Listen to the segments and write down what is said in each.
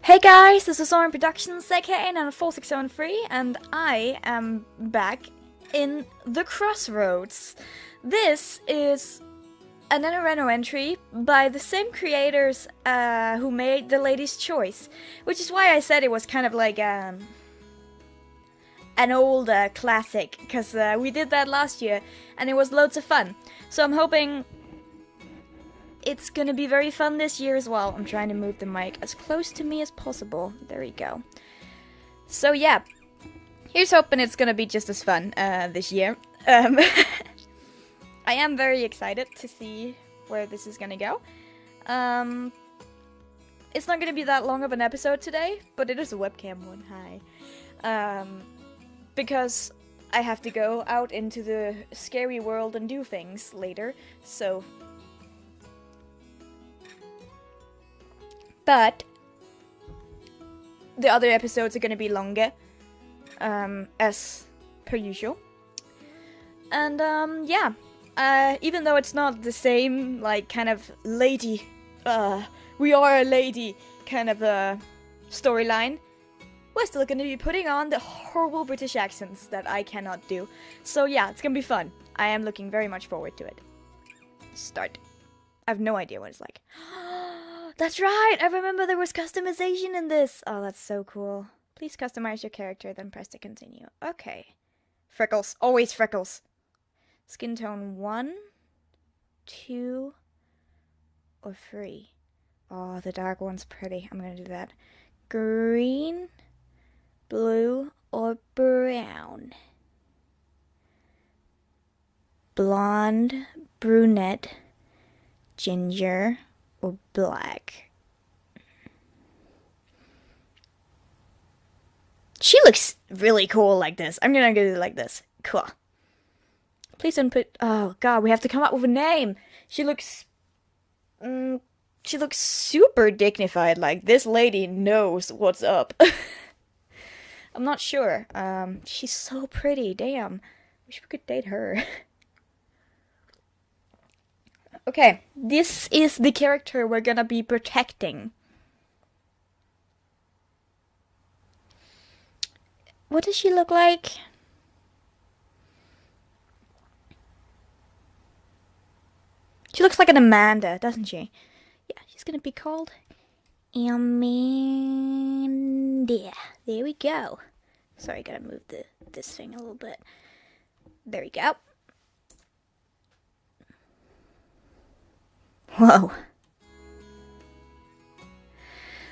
Hey guys, this is Oren Productions, aka Nano4673, and I am back in the Crossroads. This is a NaNoRenO entry by the same creators who made The Lady's Choice, which is why I said it was kind of like an old classic, because we did that last year, and it was loads of fun. So I'm hoping it's gonna be very fun this year as well. I'm trying to move the mic as close to me as possible. There we go. So yeah, here's hoping it's gonna be just as fun this year. I am very excited to see where this is gonna go. It's not gonna be that long of an episode today, but it is a webcam one. Hi. Because I have to go out into the scary world and do things later, so... But the other episodes are gonna be longer, as per usual. And yeah, even though it's not the same, like, kind of lady, we are a lady kind of storyline, we're still gonna be putting on the horrible British accents that I cannot do. So yeah, it's gonna be fun. I am looking very much forward to it. Start. I have no idea what it's like. That's right! I remember there was customization in this! Oh, that's so cool. Please customize your character, then press to continue. Okay. Freckles. Always freckles. Skin tone 1, 2, or 3. Oh, the dark one's pretty. I'm gonna do that. Green, blue, or brown. Blonde, brunette, ginger, or black. She looks really cool like this. I'm gonna do it like this. Cool. Please don't put... Oh god, we have to come up with a name. She looks super dignified. Like, this lady knows what's up. I'm not sure. She's so pretty. Damn. Wish we could date her. Okay, this is the character we're gonna be protecting. What does she look like? She looks like an Amanda, doesn't she? Yeah, she's gonna be called Amanda. There we go. Sorry, gotta move this thing a little bit. There we go. Whoa.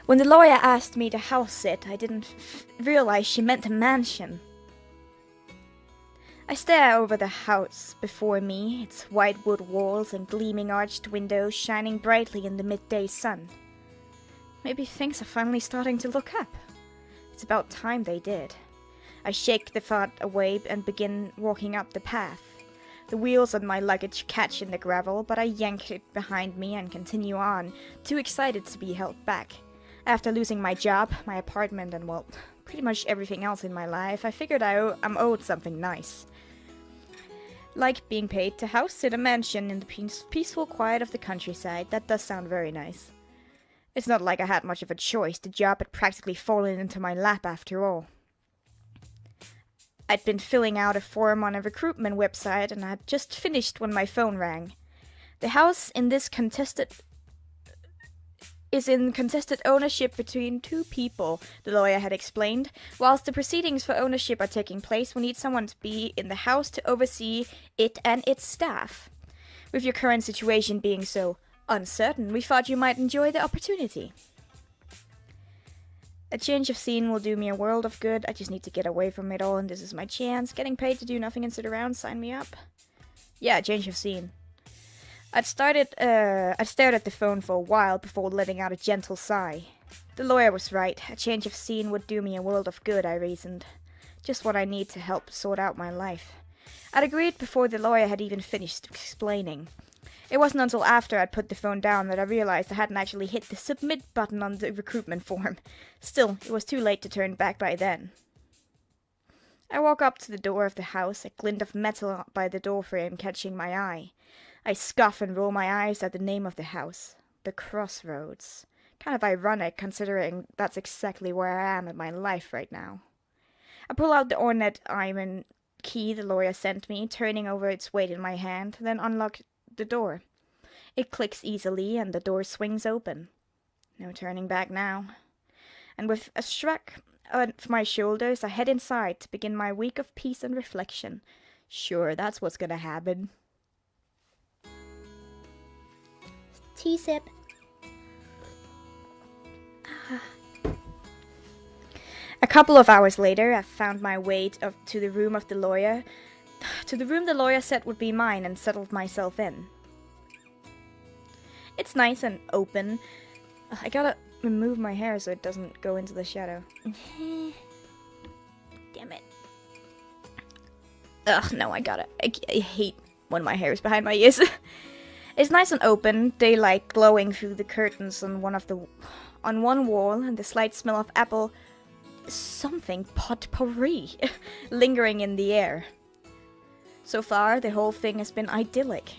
When the lawyer asked me to house sit, I didn't realize she meant a mansion. I stare over the house before me, its white wood walls and gleaming arched windows shining brightly in the midday sun. Maybe things are finally starting to look up. It's about time they did. I shake the thought away and begin walking up the path. The wheels on my luggage catch in the gravel, but I yank it behind me and continue on, too excited to be held back. After losing my job, my apartment, and, well, pretty much everything else in my life, I figured I'm owed something nice. Like being paid to house sit a mansion in the peaceful quiet of the countryside. That does sound very nice. It's not like I had much of a choice. The job had practically fallen into my lap after all. I'd been filling out a form on a recruitment website, and I had just finished when my phone rang. The house is in contested ownership between two people, the lawyer had explained. Whilst the proceedings for ownership are taking place, we need someone to be in the house to oversee it and its staff. With your current situation being so uncertain, we thought you might enjoy the opportunity. A change of scene will do me a world of good. I just need to get away from it all, and this is my chance. Getting paid to do nothing and sit around, sign me up. Yeah, change of scene. I'd stared at the phone for a while before letting out a gentle sigh. The lawyer was right. A change of scene would do me a world of good, I reasoned. Just what I need to help sort out my life. I'd agreed before the lawyer had even finished explaining. It wasn't until after I'd put the phone down that I realized I hadn't actually hit the submit button on the recruitment form. Still, it was too late to turn back by then. I walk up to the door of the house, a glint of metal by the doorframe catching my eye. I scoff and roll my eyes at the name of the house. The Crossroads. Kind of ironic, considering that's exactly where I am in my life right now. I pull out the ornate iron key the lawyer sent me, turning over its weight in my hand, then unlock the door. It clicks easily, and the door swings open. No turning back now. And with a shrug of my shoulders, I head inside to begin my week of peace and reflection. Sure, that's what's gonna happen. Tea sip. A couple of hours later, I found my way to the room of the lawyer. To the room the lawyer said would be mine, and settled myself in. It's nice and open. I gotta remove my hair so it doesn't go into the shadow. Damn it. Ugh, no, I gotta. I hate when my hair is behind my ears. It's nice and open, daylight glowing through the curtains on one wall, and the slight smell of apple something potpourri lingering in the air. So far, the whole thing has been idyllic.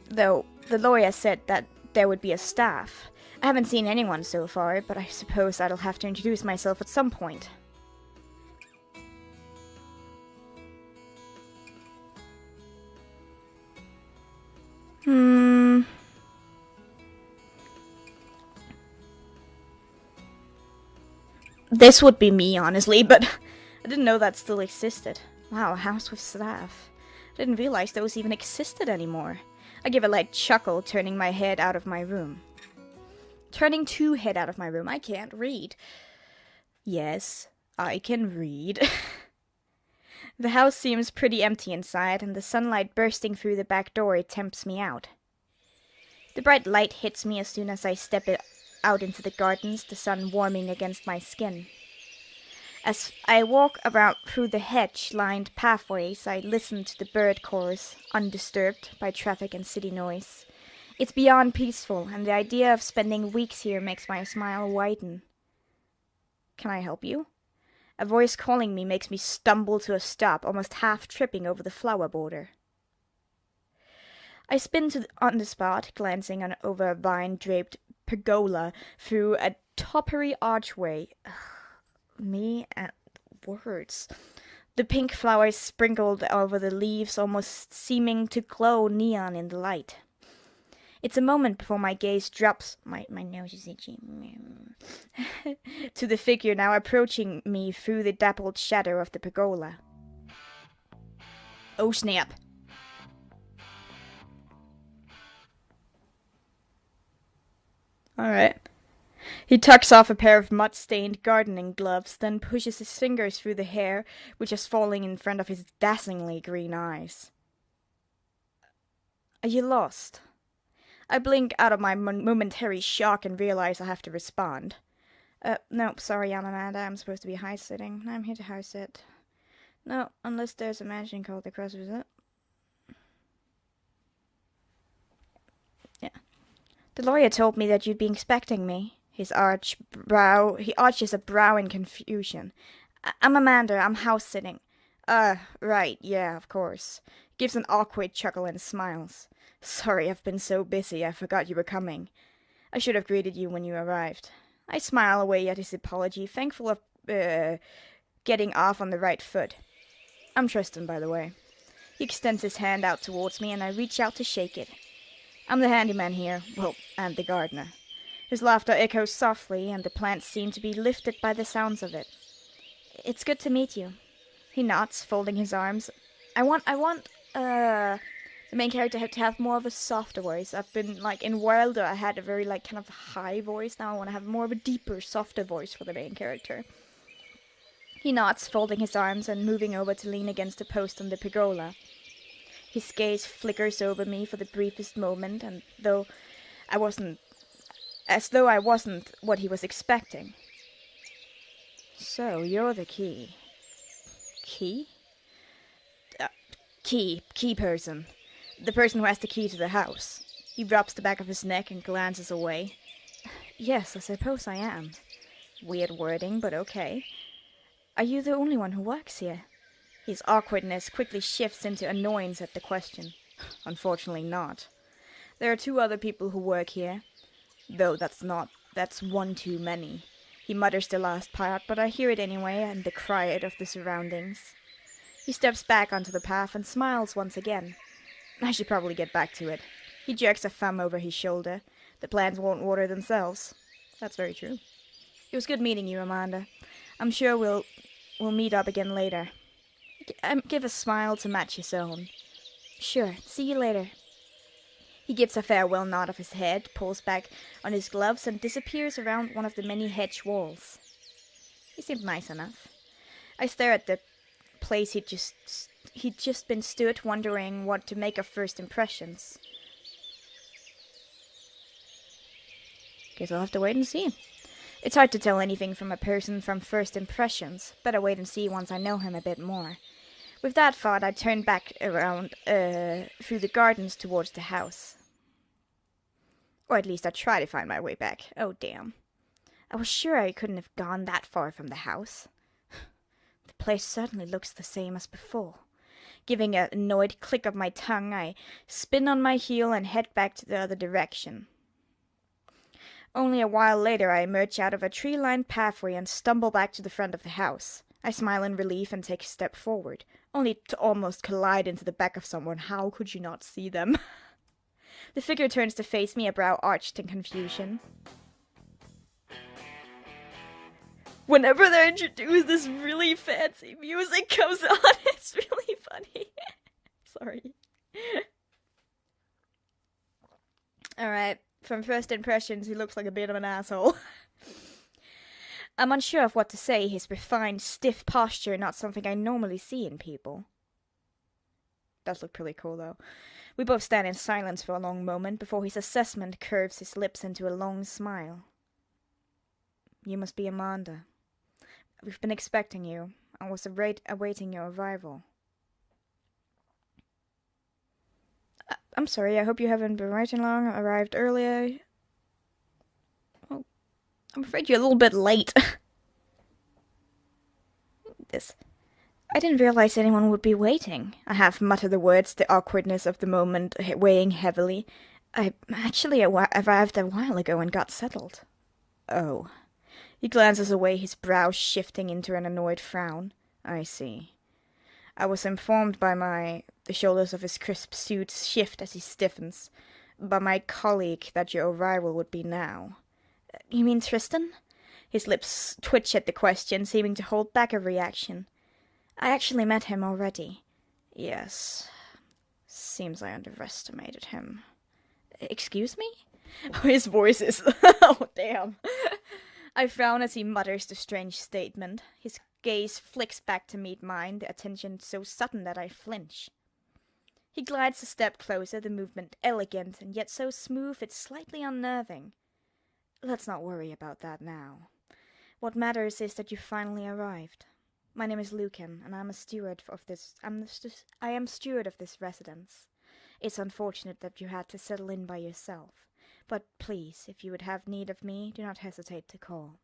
Though the lawyer said that there would be a staff. I haven't seen anyone so far, but I suppose I'll have to introduce myself at some point. This would be me, honestly, but I didn't know that still existed. Wow, a house with staff. I didn't realize those even existed anymore. I give a light chuckle, turning my head out of my room. Turning to head out of my room, I can't read. Yes, I can read. The house seems pretty empty inside, and the sunlight bursting through the back door tempts me out. The bright light hits me as soon as I step out into the gardens, the sun warming against my skin. As I walk around through the hedge-lined pathways, I listen to the bird chorus, undisturbed by traffic and city noise. It's beyond peaceful, and the idea of spending weeks here makes my smile widen. Can I help you? A voice calling me makes me stumble to a stop, almost half tripping over the flower border. I spin on the spot, glancing over a vine-draped pergola through a toppery archway. Me and words. The pink flowers sprinkled over the leaves, almost seeming to glow neon in the light. It's a moment before my gaze drops. My nose is itchy. To the figure now approaching me through the dappled shadow of the pergola. Oh snap! Alright. He tucks off a pair of mud-stained gardening gloves, then pushes his fingers through the hair, which is falling in front of his dazzlingly green eyes. Are you lost? I blink out of my momentary shock and realize I have to respond. No, sorry, I'm Amanda. I'm supposed to be house-sitting. I'm here to house-sit. No, unless there's a mansion called the Crossroads. Yeah. The lawyer told me that you'd be expecting me. He arches a brow in confusion. I'm Amanda. I'm house-sitting. Right, yeah, of course. Gives an awkward chuckle and smiles. Sorry, I've been so busy, I forgot you were coming. I should have greeted you when you arrived. I smile away at his apology, thankful of, getting off on the right foot. I'm Tristan, by the way. He extends his hand out towards me, and I reach out to shake it. I'm the handyman here, well, and the gardener. His laughter echoes softly, and the plants seem to be lifted by the sounds of it. It's good to meet you. He nods, folding his arms. I want, the main character to have more of a softer voice. I've been, in Wilder, I had a very, kind of high voice. Now I want to have more of a deeper, softer voice for the main character. He nods, folding his arms and moving over to lean against a post on the pergola. His gaze flickers over me for the briefest moment, and as though I wasn't what he was expecting. So, you're the key. Key? Key person. The person who has the key to the house. He rubs the back of his neck and glances away. Yes, I suppose I am. Weird wording, but okay. Are you the only one who works here? His awkwardness quickly shifts into annoyance at the question. Unfortunately not. There are 2 other people who work here, though that's not That's one too many. He mutters the last part, but I hear it anyway, and the quiet of the surroundings. He steps back onto the path and smiles once again. I should probably get back to it. He jerks a thumb over his shoulder. The plants won't water themselves. That's very true. It was good meeting you, Amanda. I'm sure we'll meet up again later. Give a smile to match his own. Sure, see you later. He gives a farewell nod of his head, pulls back on his gloves, and disappears around one of the many hedge walls. He seemed nice enough. I stare at the place he'd just been stood, wondering what to make of first impressions. Guess I'll have to wait and see. It's hard to tell anything from a person from first impressions. Better wait and see once I know him a bit more. With that thought, I turned back around through the gardens towards the house. Or at least I tried to find my way back. Oh, damn. I was sure I couldn't have gone that far from the house. The place certainly looks the same as before. Giving an annoyed click of my tongue, I spin on my heel and head back to the other direction. Only a while later, I emerge out of a tree-lined pathway and stumble back to the front of the house. I smile in relief and take a step forward, only to almost collide into the back of someone. How could you not see them? The figure turns to face me, a brow arched in confusion. Whenever they introduce this really fancy music comes on, it's really funny. Sorry. Alright, from first impressions, he looks like a bit of an asshole. I'm unsure of what to say, his refined, stiff posture not something I normally see in people. Does look pretty cool, though. We both stand in silence for a long moment before his assessment curves his lips into a long smile. You must be Amanda. We've been expecting you. I was awaiting your arrival. I'm sorry, I hope you haven't been waiting long. I arrived earlier. Well, I'm afraid you're a little bit late. I didn't realize anyone would be waiting. I half mutter the words, the awkwardness of the moment weighing heavily. I actually arrived a while ago and got settled. Oh. He glances away, his brow shifting into an annoyed frown. I see. I was informed by the shoulders of his crisp suit shift as he stiffens, by my colleague that your arrival would be now. You mean Tristan? His lips twitch at the question, seeming to hold back a reaction. I actually met him already. Yes. Seems I underestimated him. Excuse me? His voice is... oh, damn. I frown as he mutters the strange statement. His gaze flicks back to meet mine, the attention so sudden that I flinch. He glides a step closer, the movement elegant and yet so smooth it's slightly unnerving. Let's not worry about that now. What matters is that you finally arrived. My name is Lucan, and I'm a steward of this. I am steward of this residence. It's unfortunate that you had to settle in by yourself, but please, if you would have need of me, do not hesitate to call.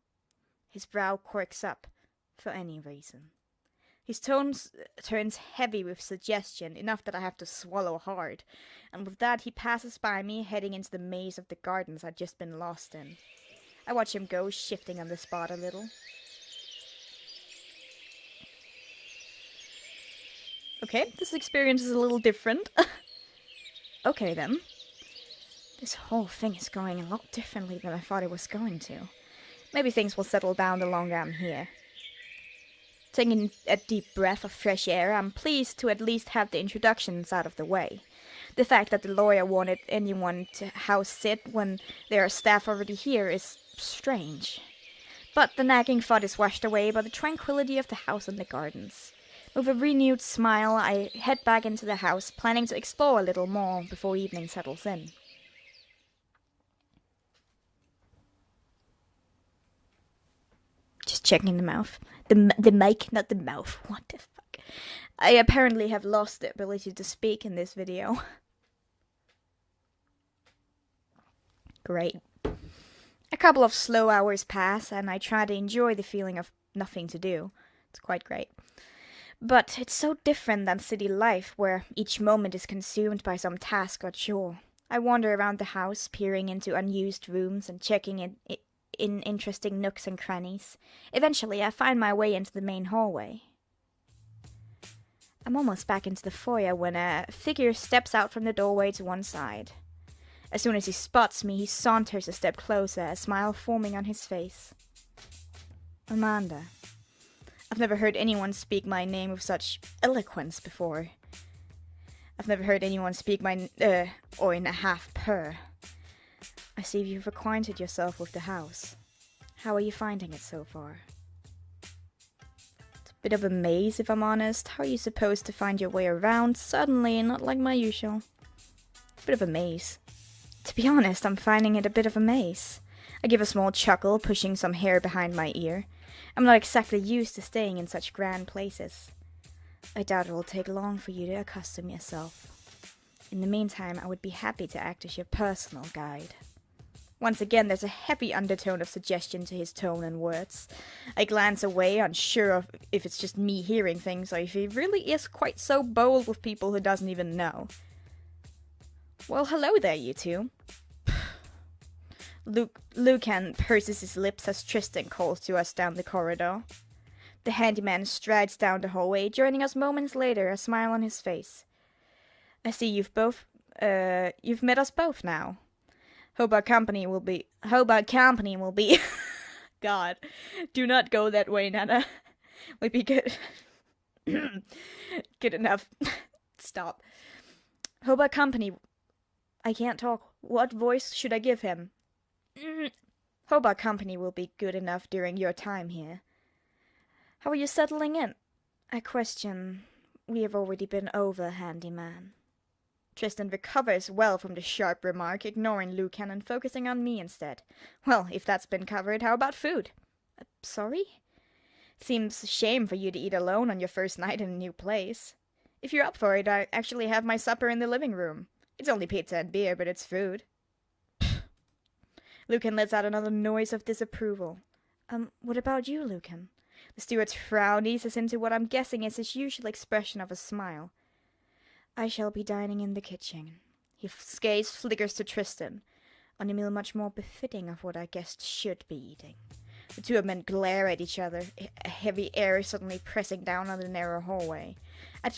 His brow quirks up, for any reason. His tone turns heavy with suggestion, enough that I have to swallow hard, and with that he passes by me, heading into the maze of the gardens I'd just been lost in. I watch him go, shifting on the spot a little. Okay, this experience is a little different. Okay, then. This whole thing is going a lot differently than I thought it was going to. Maybe things will settle down the longer I'm here. Taking a deep breath of fresh air, I'm pleased to at least have the introductions out of the way. The fact that the lawyer wanted anyone to house sit when there are staff already here is strange. But the nagging thought is washed away by the tranquility of the house and the gardens. With a renewed smile, I head back into the house, planning to explore a little more before evening settles in. Just checking the mouth. The mic, not the mouth. What the fuck? I apparently have lost the ability to speak in this video. Great. A couple of slow hours pass, and I try to enjoy the feeling of nothing to do. It's quite great. But it's so different than city life, where each moment is consumed by some task or chore. I wander around the house, peering into unused rooms and checking in interesting nooks and crannies. Eventually, I find my way into the main hallway. I'm almost back into the foyer when a figure steps out from the doorway to one side. As soon as he spots me, he saunters a step closer, a smile forming on his face. Amanda. I've never heard anyone speak my name with such eloquence before. I've never heard anyone speak my or in a half purr. I see you've acquainted yourself with the house. How are you finding it so far? It's a bit of a maze, if I'm honest. How are you supposed to find your way around suddenly, not like my usual? Bit of a maze. To be honest, I'm finding it a bit of a maze. I give a small chuckle, pushing some hair behind my ear. I'm not exactly used to staying in such grand places. I doubt it will take long for you to accustom yourself. In the meantime, I would be happy to act as your personal guide. Once again, there's a heavy undertone of suggestion to his tone and words. I glance away, unsure of if it's just me hearing things or if he really is quite so bold with people who doesn't even know. Well, hello there, you two. Lucan purses his lips as Tristan calls to us down the corridor. The handyman strides down the hallway, joining us moments later, a smile on his face. I see you've met us both now. Hope our company will be... God, do not go that way, Nana. Would be good. Good enough. Stop. Hope our company... I can't talk. What voice should I give him? Hope our company will be good enough during your time here. How are you settling in? A question we have already been over, Handyman. Tristan recovers well from the sharp remark, ignoring Lucan and focusing on me instead. Well, if that's been covered, how about food? Sorry? Seems a shame for you to eat alone on your first night in a new place. If you're up for it, I actually have my supper in the living room. It's only pizza and beer, but it's food. Lucan lets out another noise of disapproval. What about you, Lucan? The steward's frown eases into what I'm guessing is his usual expression of a smile. I shall be dining in the kitchen. His gaze flickers to Tristan, on a meal much more befitting of what our guest should be eating. The two of men glare at each other, a heavy air suddenly pressing down on the narrow hallway. I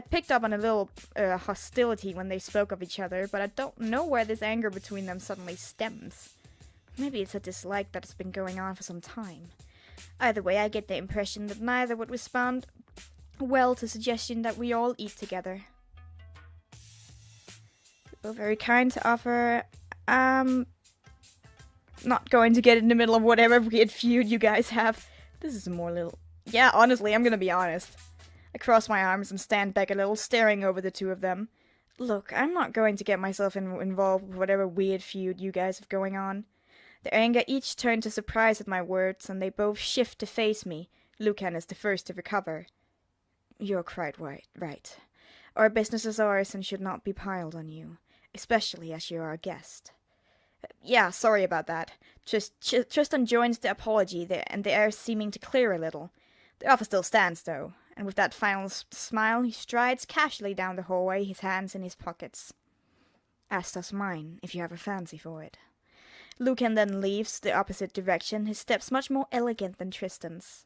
picked up on a little hostility when they spoke of each other, but I don't know where this anger between them suddenly stems. Maybe it's a dislike that has been going on for some time. Either way, I get the impression that neither would respond well to suggestion that we all eat together. You're very kind to offer. Not going to get in the middle of whatever weird feud you guys have. This is more little... Yeah, honestly, I'm gonna be honest. I cross my arms and stand back a little, staring over the two of them. Look, I'm not going to get myself involved with whatever weird feud you guys have going on. Their anger each turned to surprise at my words, and they both shift to face me. Lucan is the first to recover. You're quite right. Our business is ours and should not be piled on you, especially as you are a guest. Yeah, sorry about that. Tristan joins the apology there, and the air seeming to clear a little. The offer still stands, though, and with that final smile, he strides casually down the hallway, his hands in his pockets. As does mine, if you have a fancy for it. Lucan then leaves the opposite direction, his steps much more elegant than Tristan's.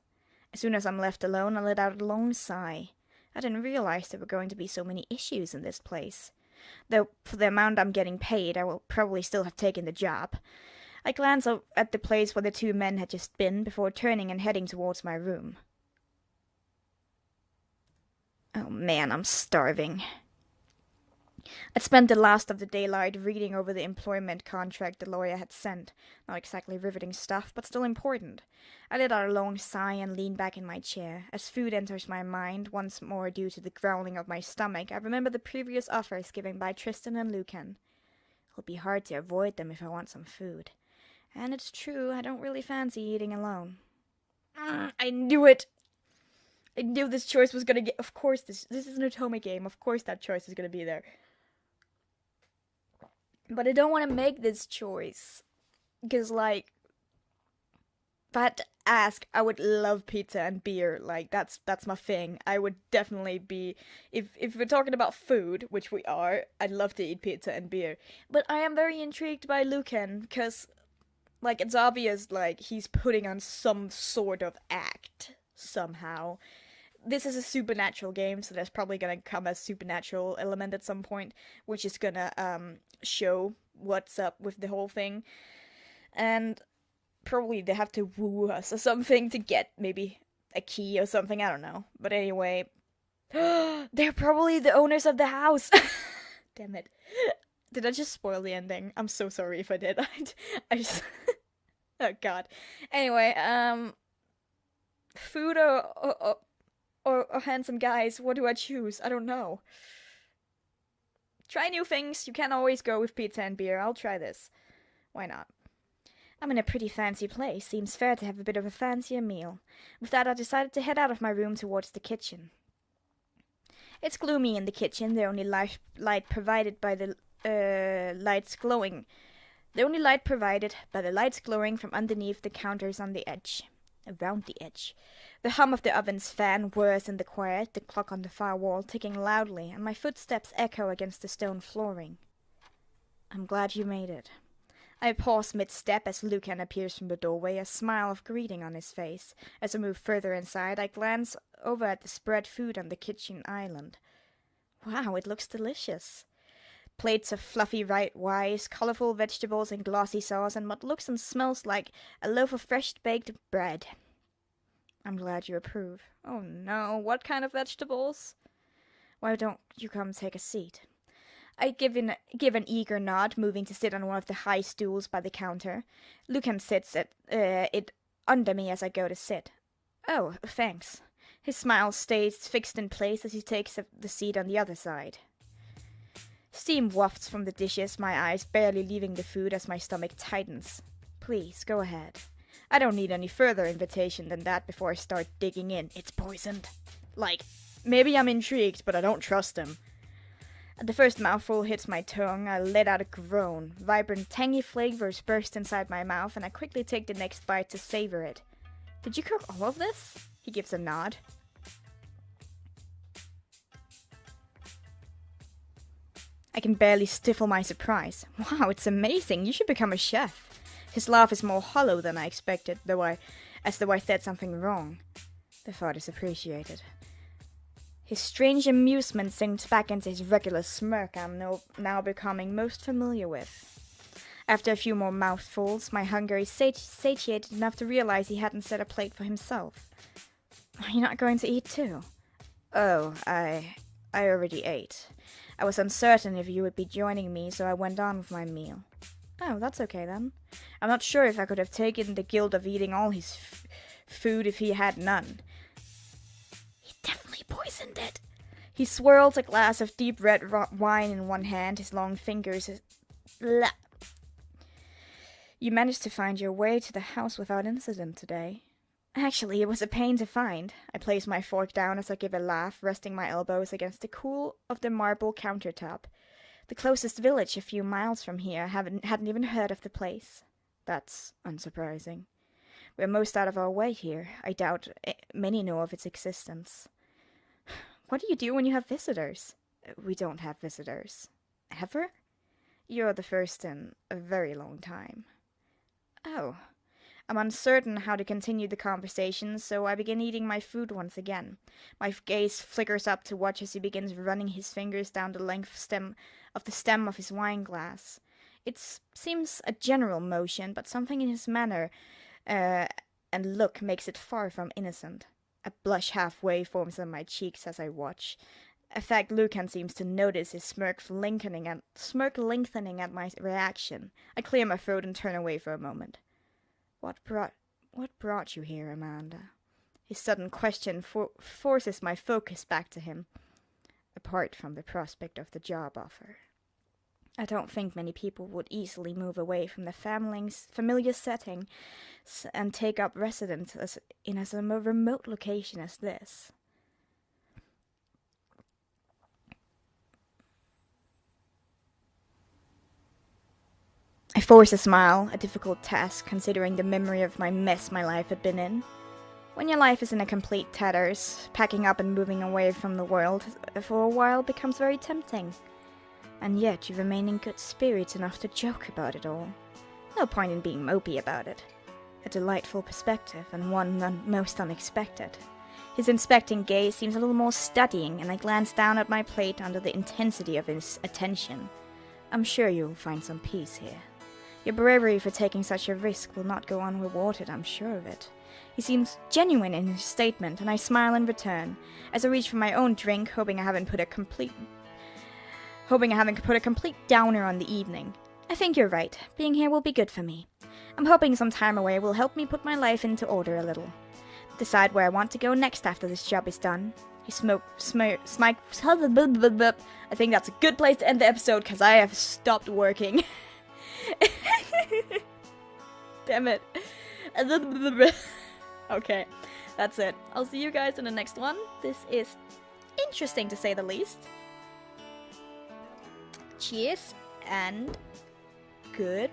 As soon as I'm left alone, I let out a long sigh. I didn't realize there were going to be so many issues in this place. Though, for the amount I'm getting paid, I will probably still have taken the job. I glance up at the place where the two men had just been, before turning and heading towards my room. Oh man, I'm starving. I'd spent the last of the daylight reading over the employment contract the lawyer had sent. Not exactly riveting stuff, but still important. I let out a long sigh and leaned back in my chair. As food enters my mind, once more due to the growling of my stomach, I remember the previous offers given by Tristan and Lucan. It'll be hard to avoid them if I want some food. And it's true, I don't really fancy eating alone. I knew it! I knew this choice was gonna get... Of course, this is an Otome game. Of course that choice is gonna be there. But I don't want to make this choice. Because, like... If I had to ask, I would love pizza and beer. Like, that's my thing. I would definitely be... If we're talking about food, which we are, I'd love to eat pizza and beer. But I am very intrigued by Lucan, because... Like, it's obvious, like, he's putting on some sort of act somehow. This is a supernatural game, so there's probably gonna come a supernatural element at some point, which is gonna show what's up with the whole thing. And probably they have to woo us or something to get maybe a key or something, I don't know. But anyway, they're probably the owners of the house. Damn it. Did I just spoil the ending? I'm so sorry if I did. I just... oh god. Anyway, food or handsome guys, what do I choose? I don't know. Try new things. You can't always go with pizza and beer. I'll try this. Why not? I'm in a pretty fancy place. Seems fair to have a bit of a fancier meal. With that, I decided to head out of my room towards the kitchen. It's gloomy in the kitchen. The only light provided by the lights glowing. The only light provided by the lights glowing from underneath the counters on the edge. Around the edge. The hum of the oven's fan whirs in the quiet, the clock on the far wall ticking loudly, and my footsteps echo against the stone flooring. I'm glad you made it. I pause mid-step as Lucan appears from the doorway, a smile of greeting on his face. As I move further inside, I glance over at the spread food on the kitchen island. Wow, it looks delicious. Plates of fluffy white rice, colorful vegetables and glossy sauce, and what looks and smells like a loaf of fresh baked bread. I'm glad you approve. Oh no, what kind of vegetables? Why don't you come take a seat? I give an eager nod, moving to sit on one of the high stools by the counter. Lucan sits it under me as I go to sit. Oh, thanks. His smile stays fixed in place as he takes the seat on the other side. Steam wafts from the dishes, my eyes barely leaving the food as my stomach tightens. Please, go ahead. I don't need any further invitation than that before I start digging in. It's poisoned. Like, maybe I'm intrigued, but I don't trust him. As the first mouthful hits my tongue, I let out a groan. Vibrant, tangy flavors burst inside my mouth, and I quickly take the next bite to savor it. Did you cook all of this? He gives a nod. I can barely stifle my surprise. Wow, it's amazing. You should become a chef. His laugh is more hollow than I expected, as though I said something wrong. The thought is appreciated. His strange amusement sinks back into his regular smirk I'm now becoming most familiar with. After a few more mouthfuls, my hunger is satiated enough to realize he hadn't set a plate for himself. Are you not going to eat too? Oh, I already ate. I was uncertain if you would be joining me, so I went on with my meal. Oh, that's okay then. I'm not sure if I could have taken the guilt of eating all his food if he had none. He definitely poisoned it. He swirls a glass of deep red wine in one hand, his long fingers... Blah. You managed to find your way to the house without incident today. Actually, it was a pain to find. I place my fork down as I give a laugh, resting my elbows against the cool of the marble countertop. The closest village a few miles from here hadn't even heard of the place. That's unsurprising. We're most out of our way here. I doubt many know of its existence. What do you do when you have visitors? We don't have visitors. Ever? You're the first in a very long time. Oh. I'm uncertain how to continue the conversation, so I begin eating my food once again. My gaze flickers up to watch as he begins running his fingers down the length of the stem of his wine glass. It seems a general motion, but something in his manner and look makes it far from innocent. A blush halfway forms on my cheeks as I watch. In fact, Lucan seems to notice his smirk lengthening at my reaction. I clear my throat and turn away for a moment. What brought you here, Amanda? His sudden question forces my focus back to him, apart from the prospect of the job offer. I don't think many people would easily move away from the familiar setting and take up residence in a remote location as this. I force a smile, a difficult task considering the memory of my mess my life had been in. When your life is in a complete tatters, packing up and moving away from the world for a while becomes very tempting. And yet you remain in good spirits enough to joke about it all. No point in being mopey about it. A delightful perspective, and one most unexpected. His inspecting gaze seems a little more studying, and I glance down at my plate under the intensity of his attention. I'm sure you'll find some peace here. Your bravery for taking such a risk will not go unrewarded, I'm sure of it. He seems genuine in his statement, and I smile in return, as I reach for my own drink, hoping I haven't put a complete downer on the evening. I think you're right. Being here will be good for me. I'm hoping some time away will help me put my life into order a little. Decide where I want to go next after this job is done. I think that's a good place to end the episode, because I have stopped working. Damn it. Okay, that's it. I'll see you guys in the next one. This is interesting to say the least. Cheers and goodbye.